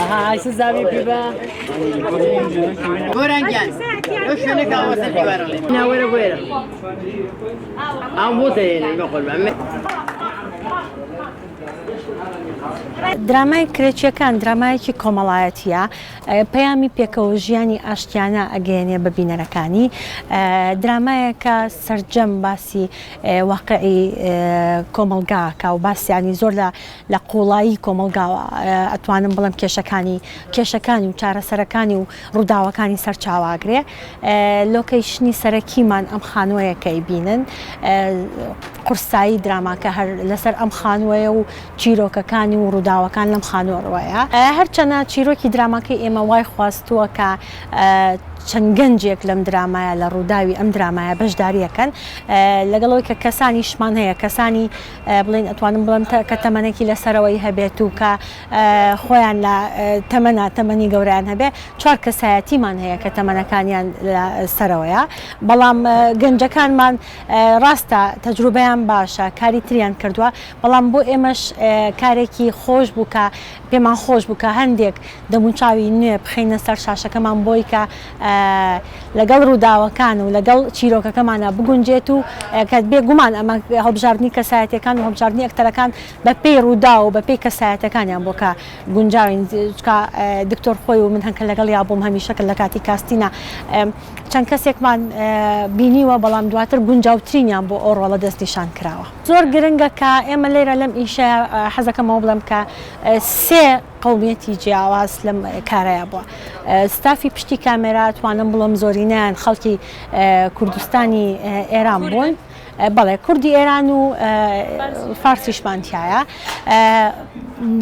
Aha, siz zavi piba. Goran gel. Şunu kalmasın piba alayım. Ne var böyle? Am bu da yine bakol ben. درامای کرێچیەکان درامایەکی کۆمەڵایەتیە پەیامی پێکەوە ژیانی ئاشتیانە ئەگەیەنێ بە بینەرەکانی درامایەکە سەرجەم باسی واقعی کۆمەلگاکە و باسیانی زۆر لە قوڵایی کۆمەلگاوە ئەتوانم بڵم کێشەکانی و چارەسەرەکانی و ڕووداوەکانی سەرچاواگرێ لۆکەیشنی سەرەکیمان ئەم خانووەیەکەی بینن قورسایی دراماکە هەر لەسەر ئەم خانووەیە و چیرۆکەکانی و ڕووداوەکان لەم خانووەڕوەیە هەرچەنە چیرۆکی دراماکەی ئێمە وای خواستووە کە چەند گەنجێک لەم درامایە لە ڕووداوی ئەم درامایە بەشداریەکەن لەگەڵەوەی کە کەسانیشمان هەیە کەسانی بڵێن ئەتوانم بڵم کە تەمەنێکی لەسەرەوەی هەبێت و کە خۆیان لە تەمەنی گەوریان هەبێ چوار کەسایەتیمان هەیە کە تەمەنەکانیان سەرەوەیە بەڵام گەنجەکانمان ڕاستە تەجروبەیان باشە کاری تریان کردووە بەڵام بۆ ئێمەش کارێکی خۆش بوو کە پێمان خۆش بوو کە هەندێک دەموچاوی نوێ بخینە سەر شاشەکەمان بۆی کە لەگەڵ ڕووداوەکان و لەگەڵ چیرۆکەکەمانە بگونجێت و کە بێگومان ئەمە هەڵبژاردننی کەسایەتەکان و هەڵبژاردننی ئەکتەرەکان بە پێی ڕوودا و بە پێی کەسایەتەکانیان بۆ کە گونجاوین دکتۆر خۆی و من هەنکە لەگەڵ یا بووم هەمیشەکە لە کاتی کاستینە چەند کەسێکمان بینیوە بەڵام دواتر گونجاوترینیان بۆ ئەو ڕۆڵە دەستنیشان کراوە زۆر گرنگە کە ئێمە لێرە لەم ئیشە حەزەکەمەوە بڵم کە سێ قومیەتی جیاواز لەم کارەیە بووە ستافی پشتی کامێرا توانم بڵم زۆرینیان خەڵکی کوردستانی ئێران بوون بەڵێ کوردی ئێران و فارسیشمانتیایە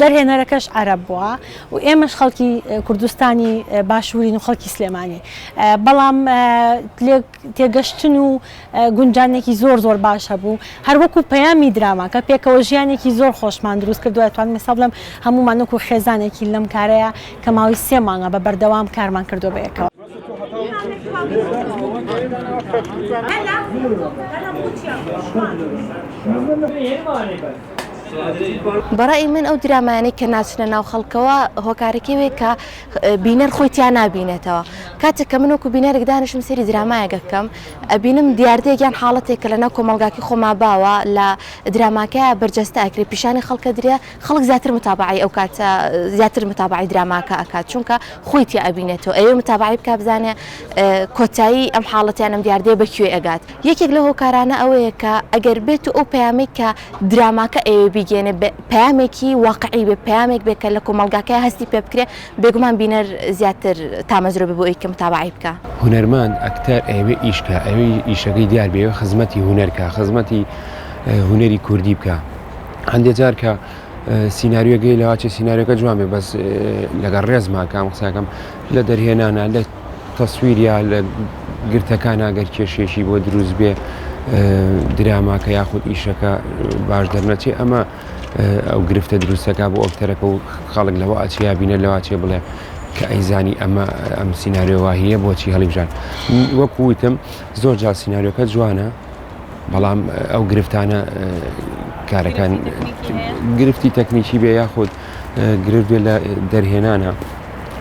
دەرهێنەرەکەش عەرەب بووە و ئێمەش خەڵکی کوردستانی باشوورین و خەڵکی سلێمانی بەڵام تێگەشتن و گونجانێکی زۆر باشە بوو هەر وەکو پەیامی دراماکە پێکەوە ژیانێکی زۆر خۆشمان دروست کردووە توانم مەسا بڵم هەمومان وەکو خێزانێکی لەم کارەیە کە ماوەی 3 مانگە بە بەردەوام کارمان کردو بە یەکەوە بەڕای من ئەو درامانەی کە ناچنە ناو خەڵکەوە هۆکارێکەوەی کە بینەر خۆیان نابینێتەوە کاتێک کە من وەکو بینەرێک دانیشتم سەری درامایەکە بکەم ئەبینم دیاردەیەکیان حاڵەتێک کە لەناو کۆمەڵگاکی خۆما باوە لە دراماکەیە بەرجەستە ئەکرێ پیشانی خەڵکە درێ خەڵک زیاتر متابعی ئەو کاتە زیاتر متابعی دراماکە ئەکات چونکە خۆی تیا ئەبینێتەوە ئەوێ متابعی بکە بزانێ کۆتایی ئەم حاڵەتیان ئەم دیاردەیە بەکوێ ئەگات یەکێک لە هۆکارانە ئەوەیە کە ئەگەر بێت ئەو پەیامەی کە دراماکە ئێوە بیگەێنێ پەیامێکی واقعی بێ پەیامێک بێت کە لە کۆمەڵگاکەی هەستی پێ بکرێ بێگومان بینەر زیاتر تامەزرۆ بێ بۆ ئەوەی کە متابعی بکە هونەرمەند ئەکتەر ئەوێ ئیشکە ئەوێ ئیشەکەی دیار بێ خزمەتی هونەرکە خزمەتی هونەری کوردی بکە هەندێک جار کە سیناریۆگەی لەواچێ سیناریۆکە جوان بێ بەس لەگەڵ ڕێزماکەم قساکەم لە دەرهێنانە لە تەسویریا لە گرتەکان ئەگەر کێشێشی بۆ دروست بێ دراماکە یاخود ئیشەکە باش دەرنەچێ ئەمە ئەو گرفتە دروستەکە بۆ ئۆکتەرەکە و خەڵک لەوە ئاچیا بینە لەواچێ بڵێ کە ئەیزانی ئەمە ئەم سیناریۆواهەیە بۆچی هەڵیبژان وەکو وتم زۆر جار سیناریۆکە جوانە بەڵام ئەو گرفتانە کارەکان گرفتی تەکنیکی بێ یاخود گرفت بێ لە دەرهێنانە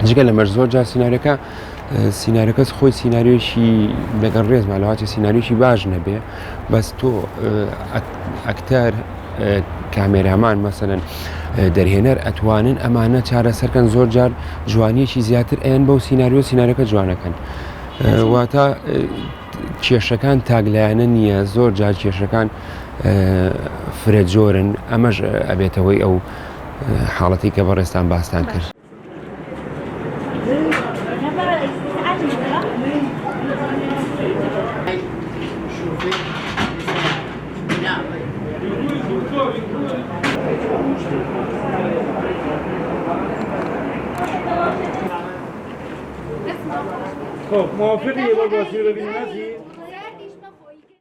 جگە لەمەش زۆر جار سیناریۆکەس خۆی سیناریۆشی لەگەڵ ڕێزمان لەواچێ سیناریۆشی باش نەبێ بەس تۆ ئەکتەر کامێرامان مەسەلەن دەرهێنەر ئەتوانن ئەمانە چارەسەرکەن زۆر جار جوانیەکی زیاتر ئەیان بەو سیناریۆکە جوانەکەن واتە کێشەکان تاگلایانە نییە زۆر جار کێشەکان فرەجۆرن ئەمەش ئەبێتەوەی ئەو حاڵەتی کە بەڕێستان باستان کرد خب موافقی یه بار بازی رو ببینیم؟